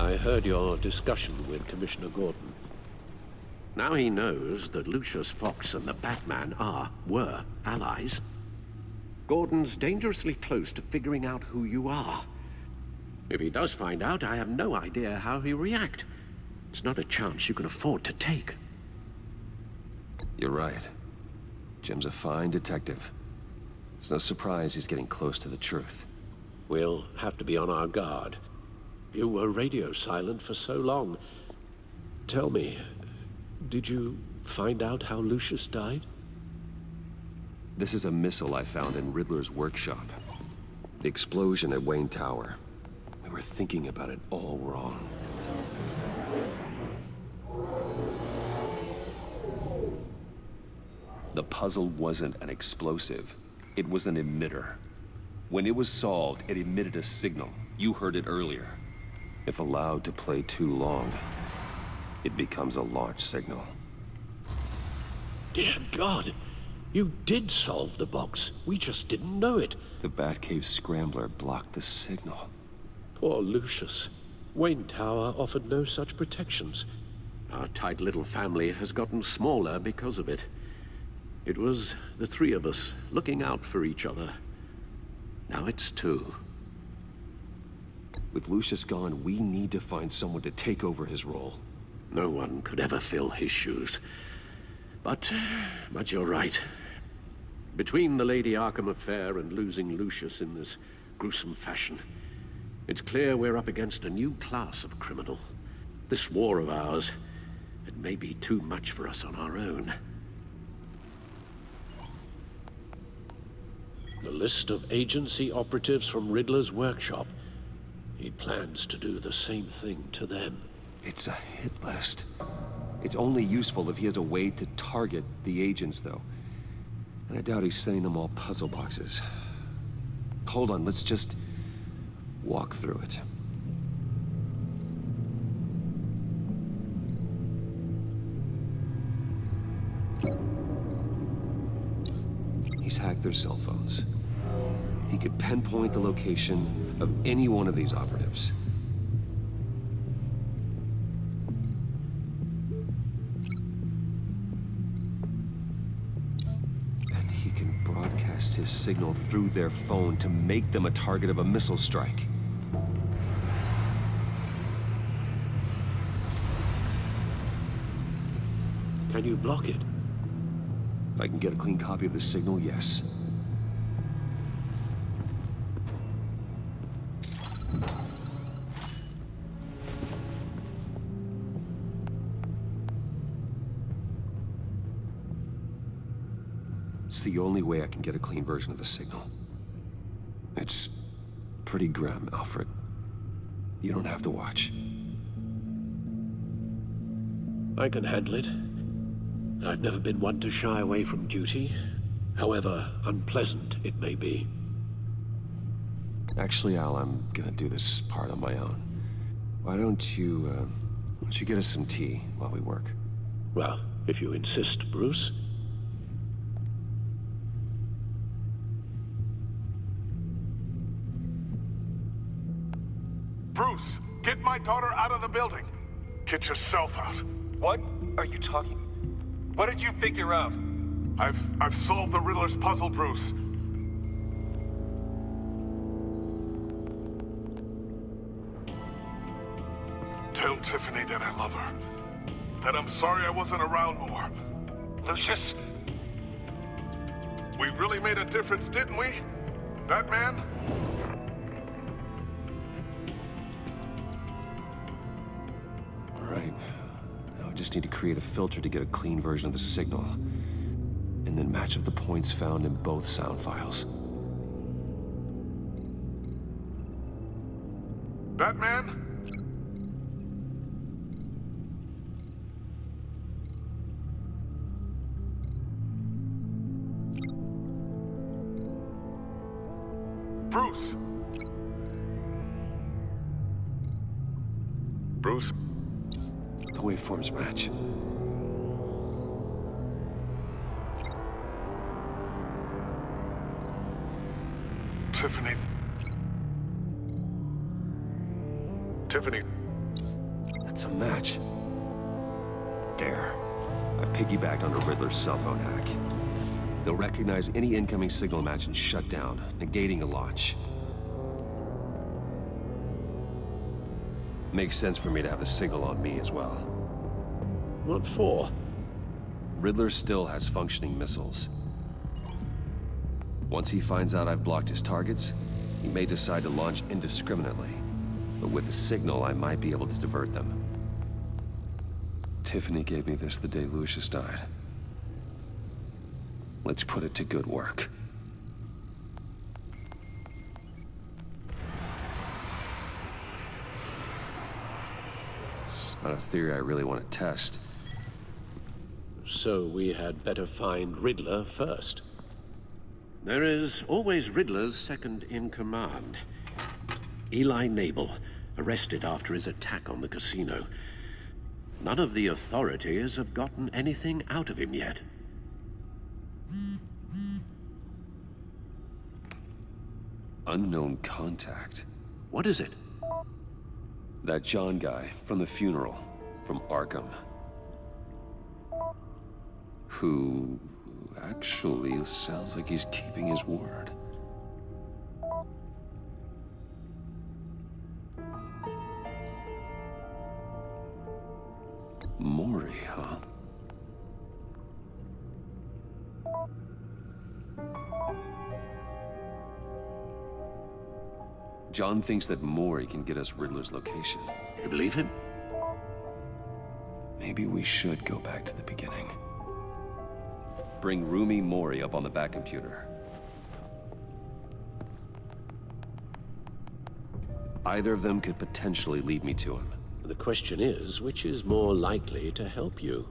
I heard your discussion with Commissioner Gordon. Now he knows that Lucius Fox and the Batman were allies. Gordon's dangerously close to figuring out who you are. If he does find out, I have no idea how he'll react. It's not a chance you can afford to take. You're right. Jim's a fine detective. It's no surprise he's getting close to the truth. We'll have to be on our guard. You were radio silent for so long. Tell me, did you find out how Lucius died? This is a missile I found in Riddler's workshop. The explosion at Wayne Tower. We were thinking about it all wrong. The puzzle wasn't an explosive. It was an emitter. When it was solved, it emitted a signal. You heard it earlier. If allowed to play too long, it becomes a launch signal. Dear God! You did solve the box. We just didn't know it. The Batcave scrambler blocked the signal. Poor Lucius. Wayne Tower offered no such protections. Our tight little family has gotten smaller because of it. It was the three of us looking out for each other. Now it's two. With Lucius gone, we need to find someone to take over his role. No one could ever fill his shoes. But you're right. Between the Lady Arkham affair and losing Lucius in this gruesome fashion, it's clear we're up against a new class of criminal. This war of ours, it may be too much for us on our own. The list of agency operatives from Riddler's workshop. He plans to do the same thing to them. It's a hit list. It's only useful if he has a way to target the agents, though. And I doubt he's sending them all puzzle boxes. Hold on, let's just walk through it. He's hacked their cell phones. He could pinpoint the location of any one of these operatives. And he can broadcast his signal through their phone to make them a target of a missile strike. Can you block it? If I can get a clean copy of the signal, yes. It's the only way I can get a clean version of the signal. It's pretty grim, Alfred. You don't have to watch. I can handle it. I've never been one to shy away from duty, however unpleasant it may be. Actually, Al, I'm gonna do this part on my own. Why don't you get us some tea while we work? Well, if you insist, Bruce. Bruce, get my daughter out of the building. Get yourself out. What are you talking? What did you figure out? I've solved the Riddler's puzzle, Bruce. Tell Tiffany that I love her. That I'm sorry I wasn't around more. Lucius? We really made a difference, didn't we? Batman? All right. Now I just need to create a filter to get a clean version of the signal. And then match up the points found in both sound files. Batman? Bruce? Bruce? The waveforms match. Tiffany. Tiffany. That's a match. There. I've piggybacked onto Riddler's cell phone hack. They'll recognize any incoming signal match and shut down, negating a launch. Makes sense for me to have the signal on me as well. What for? Riddler still has functioning missiles. Once he finds out I've blocked his targets, he may decide to launch indiscriminately. But with the signal, I might be able to divert them. Tiffany gave me this the day Lucius died. Let's put it to good work. It's not a theory I really want to test. So we had better find Riddler first. There is always Riddler's second in command. Eli Nabel, arrested after his attack on the casino. None of the authorities have gotten anything out of him yet. Unknown contact. What is it? That John guy from the funeral, from Arkham. Who actually sounds like he's keeping his word. Maury, huh? John thinks that Maury can get us Riddler's location. You believe him? Maybe we should go back to the beginning. Bring Roomy Maury up on the back computer. Either of them could potentially lead me to him. The question is, which is more likely to help you?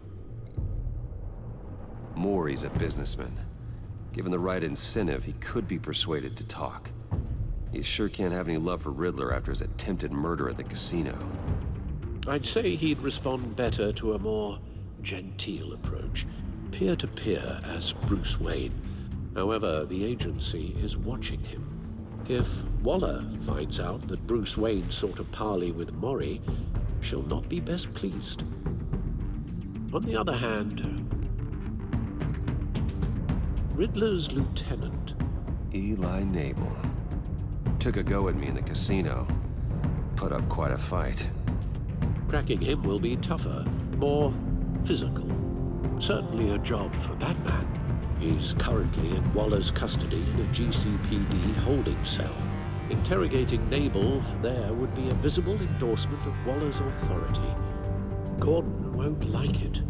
Maury's a businessman. Given the right incentive, he could be persuaded to talk. He sure can't have any love for Riddler after his attempted murder at the casino. I'd say he'd respond better to a more genteel approach. Peer-to-peer as Bruce Wayne. However, the agency is watching him. If Waller finds out that Bruce Wayne sought a parley with Maury, she'll not be best pleased. On the other hand, Riddler's lieutenant, Eli Nabel, took a go at me in the casino. Put up quite a fight. cracking him will be tougher, more physical. Certainly a job for Batman. He's currently in Waller's custody in a GCPD holding cell. Interrogating Nabel there would be a visible endorsement of Waller's authority. Gordon won't like it.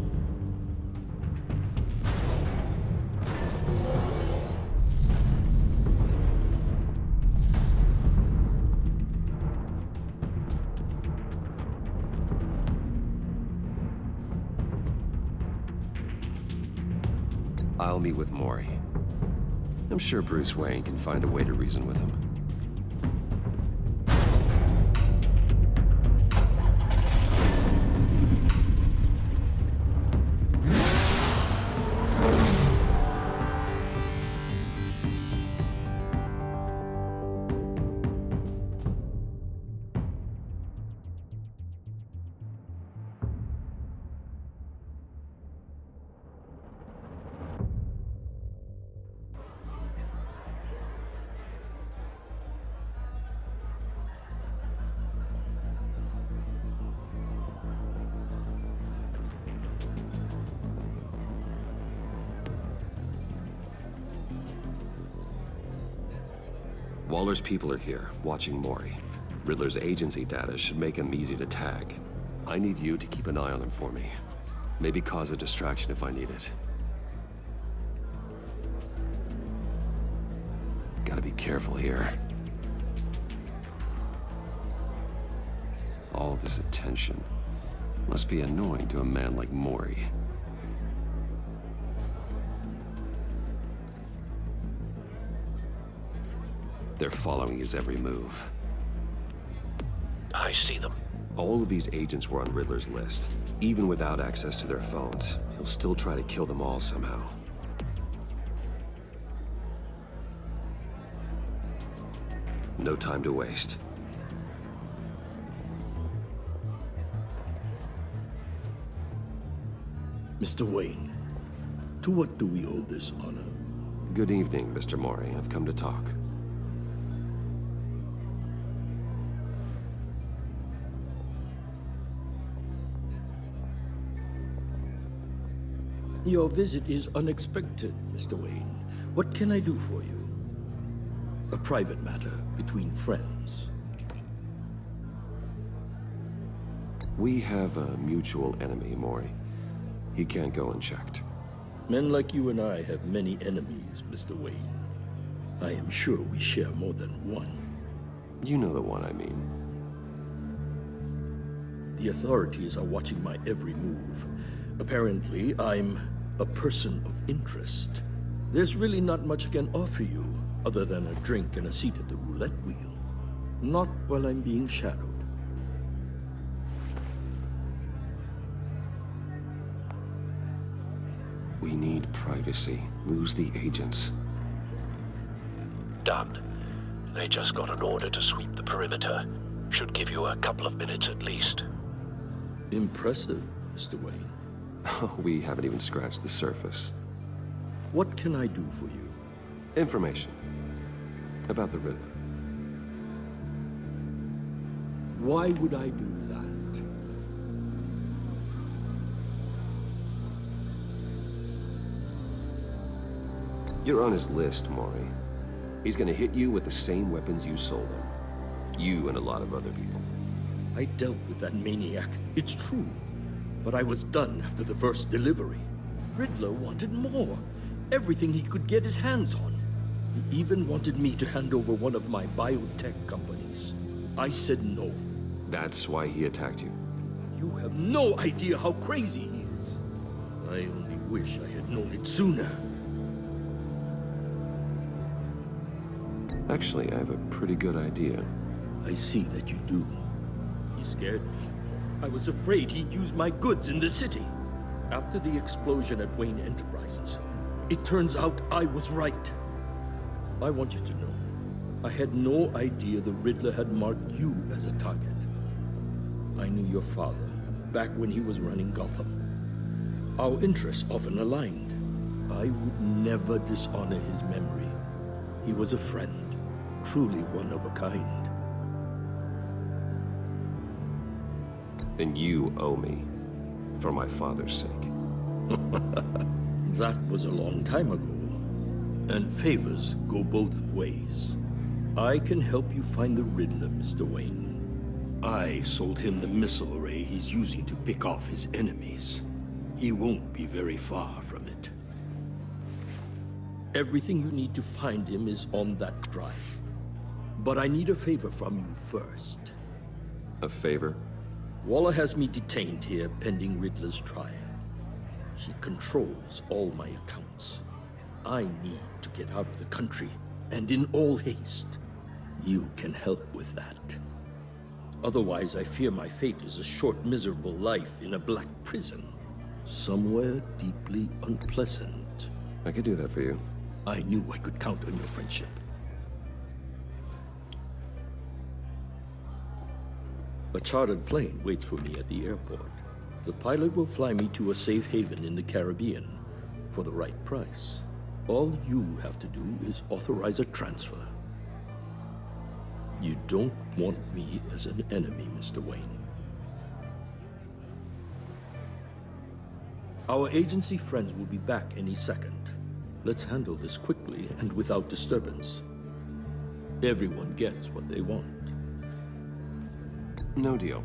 I'll meet with Maury. I'm sure Bruce Wayne can find a way to reason with him. Waller's people are here, watching Maury. Riddler's agency data should make him easy to tag. I need you to keep an eye on him for me. Maybe cause a distraction if I need it. Gotta be careful here. All this attention must be annoying to a man like Maury. They're following his every move. I see them. All of these agents were on Riddler's list. Even without access to their phones, he'll still try to kill them all somehow. No time to waste. Mr. Wayne, to what do we owe this honor? Good evening, Mr. Mori. I've come to talk. Your visit is unexpected, Mr. Wayne. What can I do for you? A private matter between friends. We have a mutual enemy, Mori. He can't go unchecked. Men like you and I have many enemies, Mr. Wayne. I am sure we share more than one. You know the one I mean. The authorities are watching my every move. Apparently, I'm a person of interest. There's really not much I can offer you, other than a drink and a seat at the roulette wheel. Not while I'm being shadowed. We need privacy. Lose the agents. Done. They just got an order to sweep the perimeter. Should give you a couple of minutes at least. Impressive, Mr. Wayne. We haven't even scratched the surface. What can I do for you? Information. About the Riddler. Why would I do that? You're on his list, Mori. He's gonna hit you with the same weapons you sold him. You and a lot of other people. I dealt with that maniac, it's true. But I was done after the first delivery. Riddler wanted more. Everything he could get his hands on. He even wanted me to hand over one of my biotech companies. I said no. That's why he attacked you. You have no idea how crazy he is. I only wish I had known it sooner. Actually, I have a pretty good idea. I see that you do. He scared me. I was afraid he'd use my goods in the city. After the explosion at Wayne Enterprises, it turns out I was right. I want you to know, I had no idea the Riddler had marked you as a target. I knew your father back when he was running Gotham. Our interests often aligned. I would never dishonor his memory. He was a friend, truly one of a kind. Then you owe me, for my father's sake. That was a long time ago. And favors go both ways. I can help you find the Riddler, Mr. Wayne. I sold him the missile array he's using to pick off his enemies. He won't be very far from it. Everything you need to find him is on that drive. But I need a favor from you first. A favor? Waller has me detained here pending Riddler's trial. She controls all my accounts. I need to get out of the country, and in all haste. You can help with that. Otherwise, I fear my fate is a short, miserable life in a black prison. Somewhere deeply unpleasant. I could do that for you. I knew I could count on your friendship. A chartered plane waits for me at the airport. The pilot will fly me to a safe haven in the Caribbean for the right price. All you have to do is authorize a transfer. You don't want me as an enemy, Mr. Wayne. Our agency friends will be back any second. Let's handle this quickly and without disturbance. Everyone gets what they want. No deal.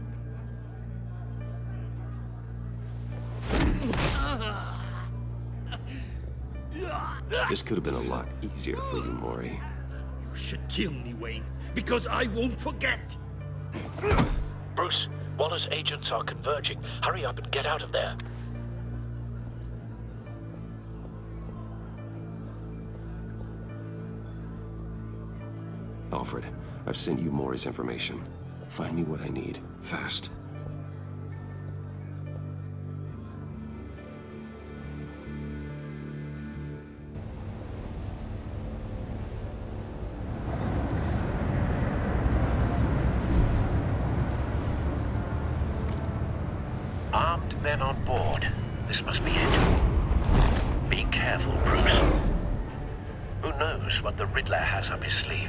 This could have been a lot easier for you, Mori. You should kill me, Wayne, because I won't forget! Bruce, Waller's agents are converging. Hurry up and get out of there. Alfred, I've sent you Mori's information. Find me what I need, fast. Armed men on board. This must be it. the Riddler has up his sleeve.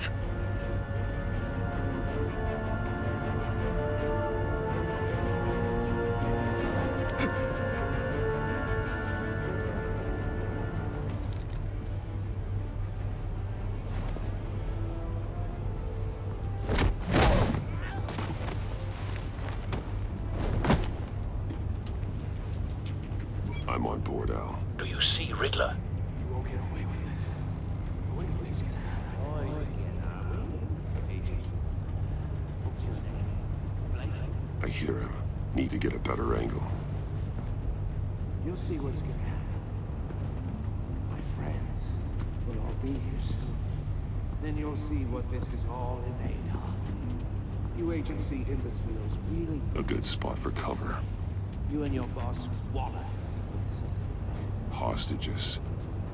I'm on board, Al. Do you see Riddler? You won't get away with this. What do you think's gonna happen? I hear him. Need to get a better angle. You'll see what's gonna happen. My friends will all be here soon. Then you'll see what this is all in aid of. You agency imbeciles really... A good spot for cover. You and your boss, Waller. Hostages.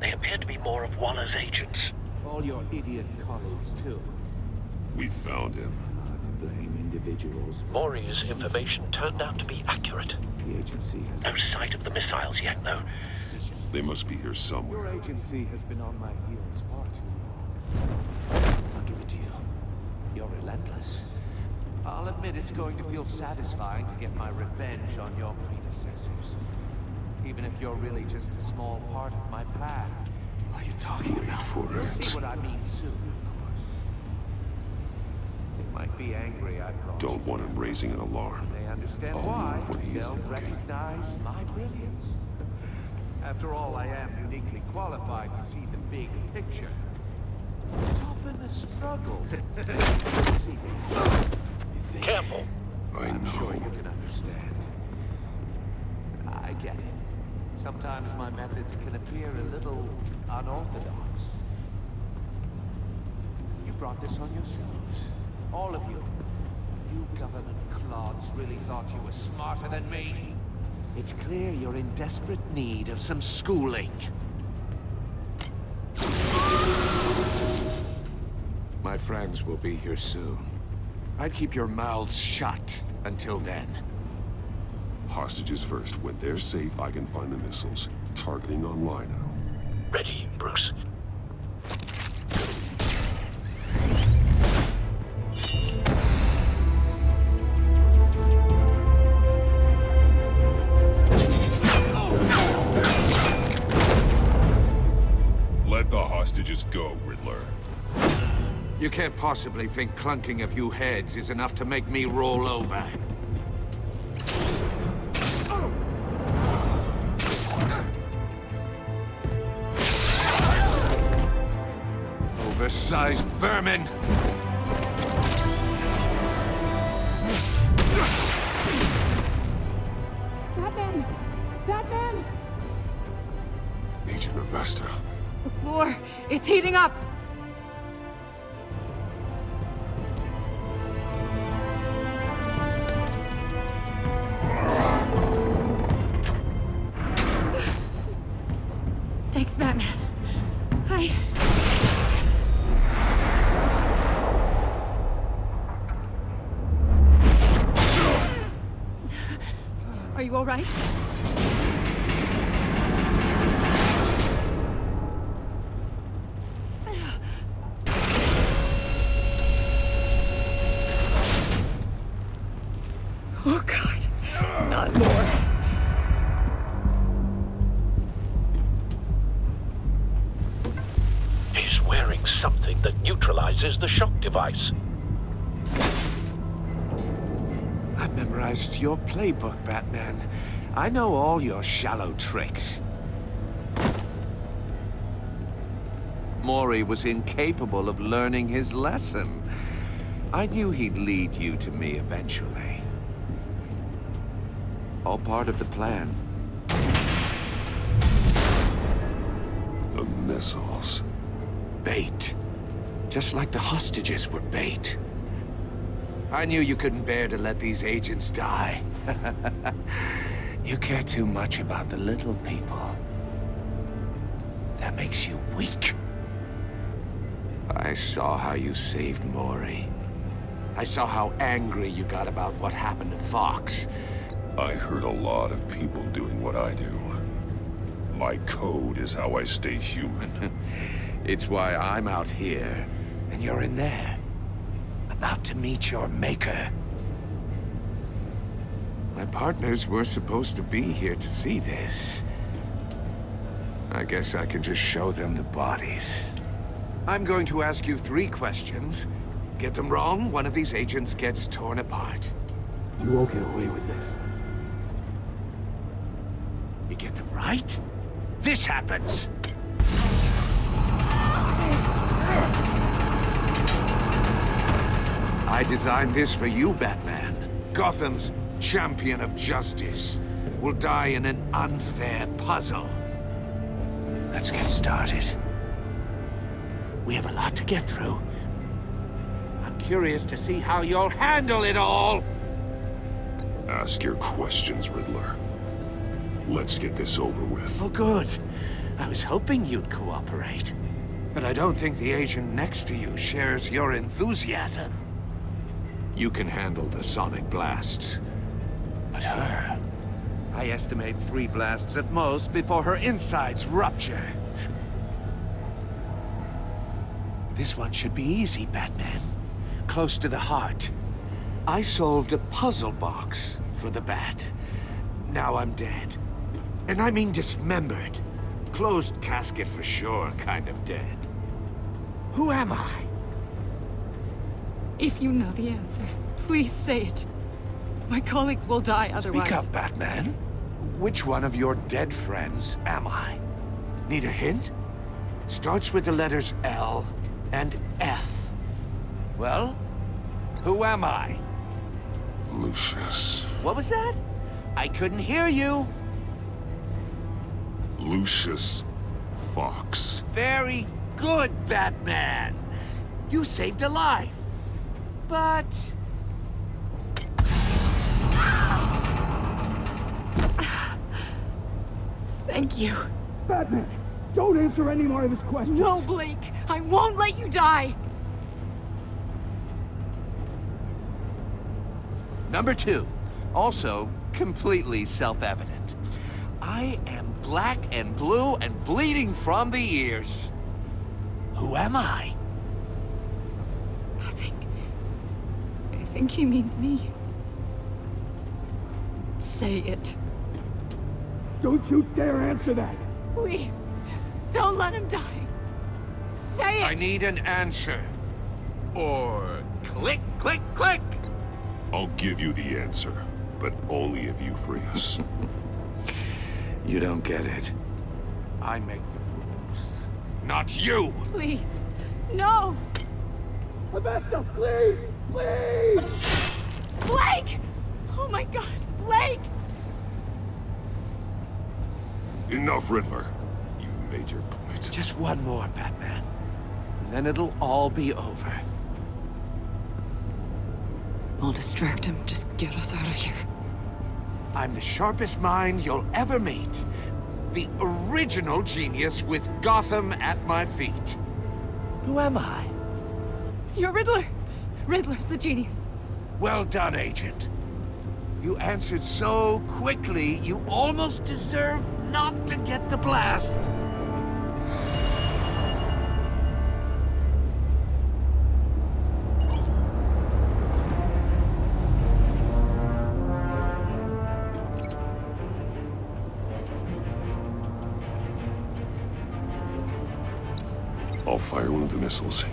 They appear to be more of Waller's agents. All your idiot colleagues, too. We found him. Hard to blame individuals. Maury's information turned out to be accurate. The agency has... No sight of the missiles yet, though. They must be here somewhere. Your agency has been on my heels far too long. I'll give it to you. You're relentless. I'll admit it's going to feel satisfying to get my revenge on your predecessors. Even if you're really just a small part of my plan. What are you talking about? You'll see what I mean soon, of course. They might be angry I brought Don't want him raising an alarm. They understand I'll why. move when he's They'll looking. recognize my brilliance. After all, I am uniquely qualified to see the big picture. Top in the struggle. See, you think? Careful. I'm sure you know. can understand. I get it. Sometimes my methods can appear a little unorthodox. You brought this on yourselves. All of you. You government clods really thought you were smarter than me. It's clear you're in desperate need of some schooling. My friends will be here soon. I'd keep your mouths shut until then. Hostages first. When they're safe, I can find the missiles. Targeting online now. Ready, Bruce. Let the hostages go, Riddler. You can't possibly think clunking a few heads is enough to make me roll over. Oversized vermin! Batman! Batman! Agent Avesta. The floor, it's heating up! Thanks, Batman. Are you all right? Oh, God. Not more. He's wearing something that neutralizes the shock device. I've memorized your playbook, Batman. I know all your shallow tricks. Maury was incapable of learning his lesson. I knew he'd lead you to me eventually. All part of the plan. The missiles. Bait. Just like the hostages were bait. I knew you couldn't bear to let these agents die. You care too much about the little people. That makes you weak. I saw how you saved Maury. I saw how angry you got about what happened to Fox. I heard a lot of people doing what I do. My code is how I stay human. It's why I'm out here, and you're in there. About to meet your maker. My partners were supposed to be here to see this. I guess I can just show them the bodies. I'm going to ask you 3 questions. Get them wrong, one of these agents gets torn apart. You won't get away with this. You get them right, this happens! I designed this for you, Batman. Gotham's champion of justice will die in an unfair puzzle. Let's get started. We have a lot to get through. I'm curious to see how you'll handle it all! Ask your questions, Riddler. Let's get this over with. Oh, good. I was hoping you'd cooperate. But I don't think the agent next to you shares your enthusiasm. You can handle the sonic blasts. But her... I estimate 3 blasts at most before her insides rupture. This one should be easy, Batman. Close to the heart. I solved a puzzle box for the Bat. Now I'm dead. And I mean dismembered. Closed casket for sure, kind of dead. Who am I? If you know the answer, please say it. My colleagues will die otherwise. Speak up, Batman. Which one of your dead friends am I? Need a hint? Starts with the letters L and F. Well, who am I? Lucius. What was that? I couldn't hear you. Lucius Fox. Very good, Batman. You saved a life. But... Thank you. Batman, don't answer any more of his questions. No, Blake. I won't let you die. Number 2. Also, completely self-evident. I am black and blue and bleeding from the ears. Who am I? I think he means me. Say it. Don't you dare answer that! Please. Don't let him die. Say it! I need an answer. Or click, click, click! I'll give you the answer, but only if you free us. You don't get it. I make the rules, not you! Please. No! Avesta, please! Please! Blake! Oh my god, Blake! Enough, Riddler. You made your point. Just one more, Batman. And then it'll all be over. I'll distract him. Just get us out of here. I'm the sharpest mind you'll ever meet. The original genius with Gotham at my feet. Who am I? You're Riddler. Riddler's the genius. Well done, Agent. You answered so quickly, you almost deserve not to get the blast. I'll fire one of the missiles.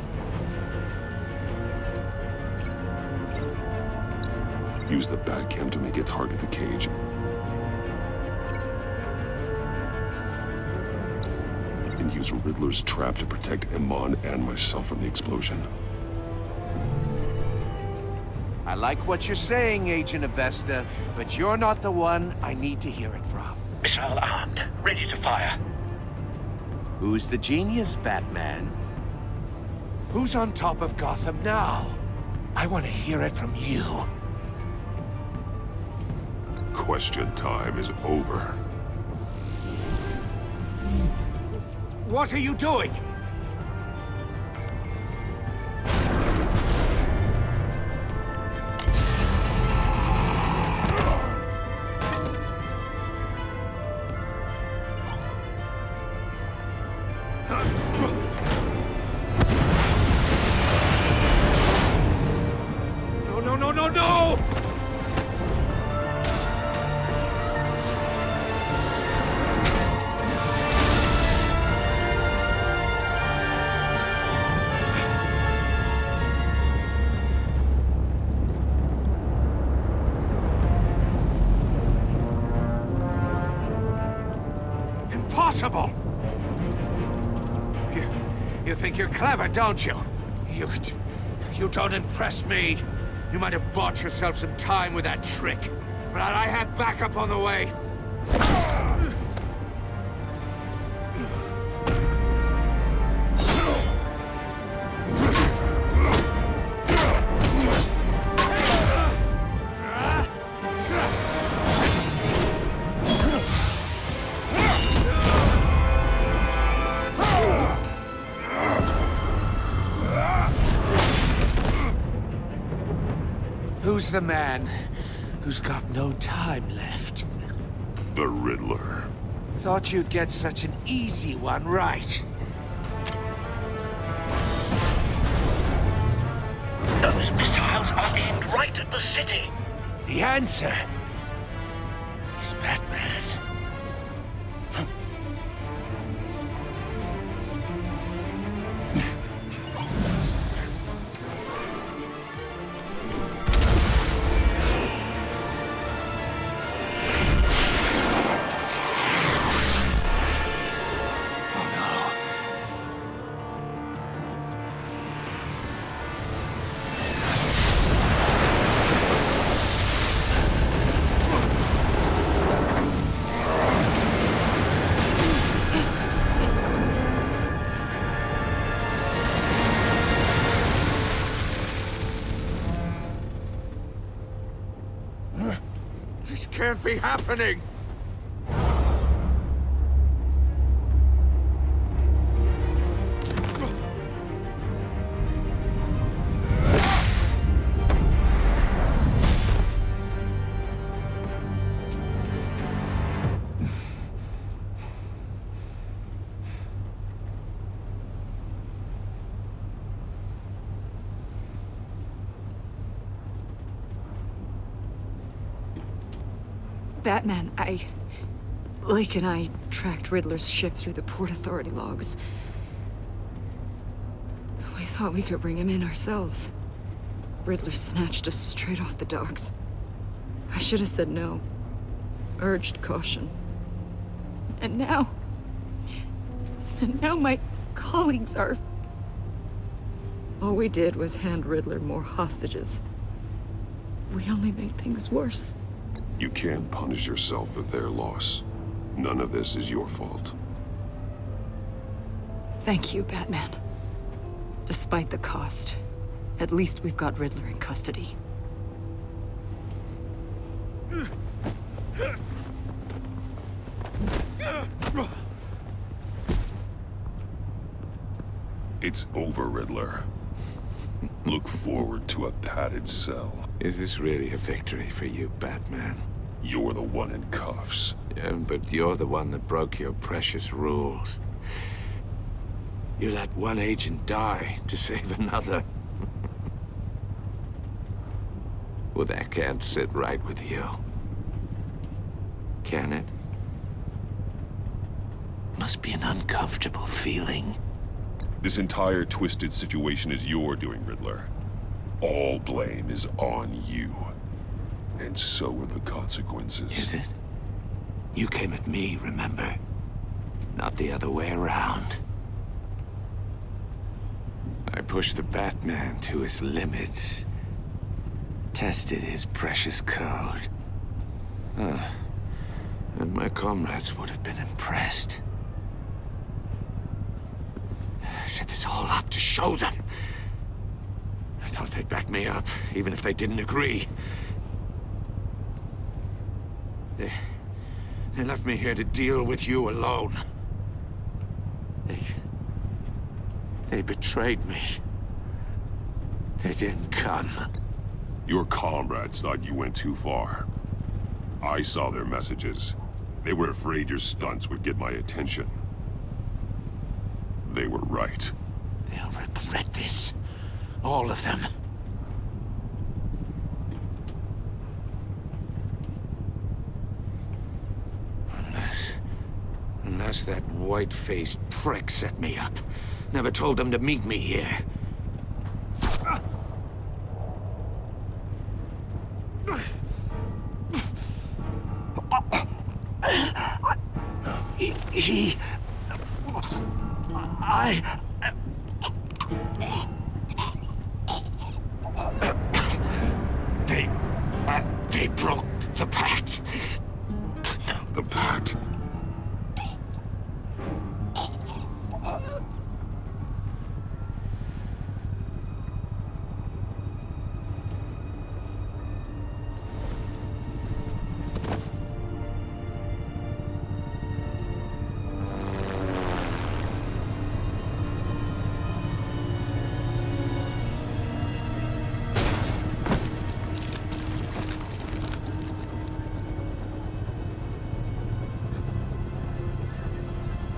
Use the Batcam to make it target the cage. And use Riddler's trap to protect Iman and myself from the explosion. I like what you're saying, Agent Avesta, but you're not the one I need to hear it from. Missile armed, ready to fire. Who's the genius, Batman? Who's on top of Gotham now? I want to hear it from you. Question time is over. What are you doing? impossible! You think you're clever, don't you? You don't impress me. You might have bought yourself some time with that trick, but I had backup on the way. Who's the man who's got no time left? The Riddler. Thought you'd get such an easy one right. Those missiles are aimed right at the city. The answer is Batman. This can't be happening! Batman, Lake and I tracked Riddler's ship through the Port Authority logs. We thought we could bring him in ourselves. Riddler snatched us straight off the docks. I should have said no. Urged caution. And now my colleagues are... All we did was hand Riddler more hostages. We only made things worse. You can't punish yourself for their loss. None of this is your fault. Thank you, Batman. Despite the cost, at least we've got Riddler in custody. It's over, Riddler. Look forward to a padded cell. Is this really a victory for you, Batman? You're the one in cuffs. Yeah, but you're the one that broke your precious rules. You let one agent die to save another. Well, that can't sit right with you. Can it? Must be an uncomfortable feeling. This entire twisted situation is your doing, Riddler. All blame is on you. And so are the consequences. Is it? You came at me, remember? Not the other way around. I pushed the Batman to his limits. Tested his precious code. And my comrades would have been impressed. I set this all up to show them. I thought they'd back me up, even if they didn't agree. They left me here to deal with you alone. They betrayed me. They didn't come. Your comrades thought you went too far. I saw their messages. They were afraid your stunts would get my attention. They were right. They'll regret this. All of them. Unless that white-faced prick set me up. Never told them to meet me here. He The Pact. The Pact.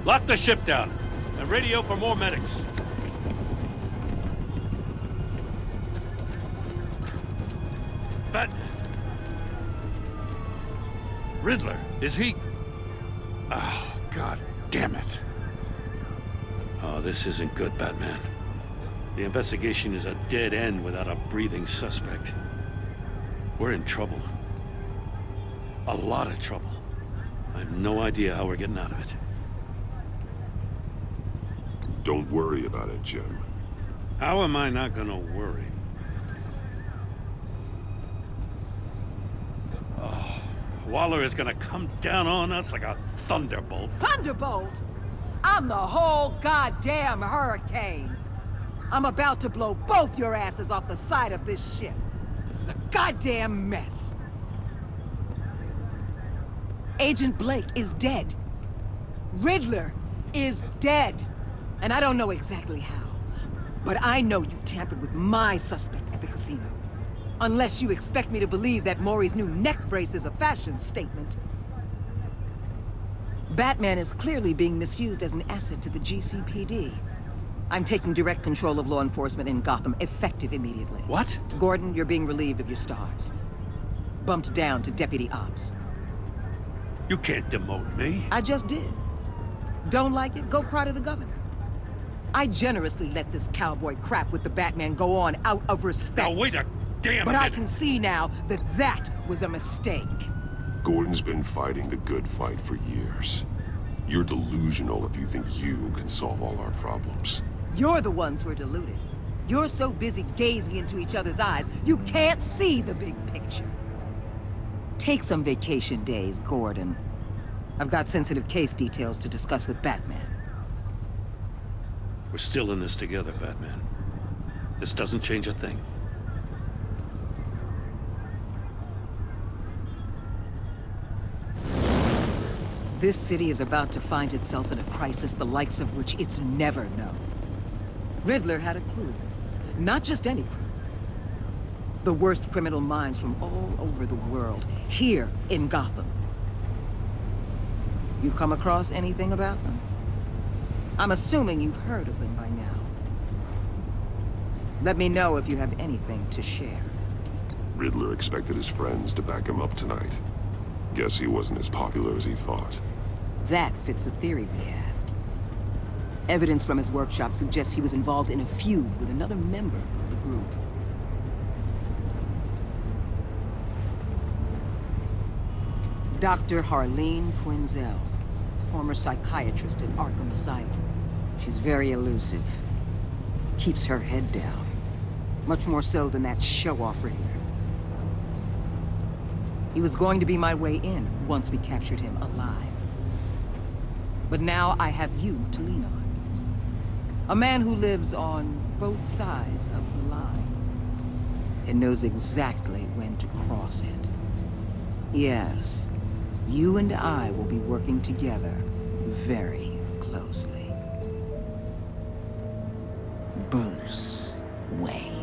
Lock the ship down, and radio for more medics. Batman. Riddler, is he? Oh, God damn it. Oh, this isn't good, Batman. The investigation is a dead end without a breathing suspect. We're in trouble. A lot of trouble. I have no idea how we're getting out of it. Don't worry about it, Jim. How am I not gonna worry? Oh, Waller is gonna come down on us like a thunderbolt. Thunderbolt? I'm the whole goddamn hurricane. I'm about to blow both your asses off the side of this ship. This is a goddamn mess. Agent Blake is dead. Riddler is dead. And I don't know exactly how, but I know you tampered with my suspect at the casino. Unless you expect me to believe that Maury's new neck brace is a fashion statement. Batman is clearly being misused as an asset to the GCPD. I'm taking direct control of law enforcement in Gotham, effective immediately. What? Gordon, you're being relieved of your stars. Bumped down to Deputy Ops. You can't demote me. I just did. Don't like it? Go cry to the governor. I generously let this cowboy crap with the Batman go on out of respect. Now wait a damn But minute. I can see now that that was a mistake. Gordon's been fighting the good fight for years. You're delusional if you think you can solve all our problems. You're the ones who are deluded. You're so busy gazing into each other's eyes, you can't see the big picture. Take some vacation days, Gordon. I've got sensitive case details to discuss with Batman. We're still in this together, Batman. This doesn't change a thing. This city is about to find itself in a crisis the likes of which it's never known. Riddler had a crew. Not just any crew. The worst criminal minds from all over the world, here in Gotham. You come across anything about them? I'm assuming you've heard of them by now. Let me know if you have anything to share. Riddler expected his friends to back him up tonight. Guess he wasn't as popular as he thought. That fits a theory we have. Evidence from his workshop suggests he was involved in a feud with another member of the group. Dr. Harleen Quinzel, former psychiatrist at Arkham Asylum. She's very elusive. Keeps her head down. Much more so than that show-off Riddler. He was going to be my way in once we captured him alive. But now I have you to lean on. A man who lives on both sides of the line. And knows exactly when to cross it. Yes, you and I will be working together very closely. Bruce Wayne.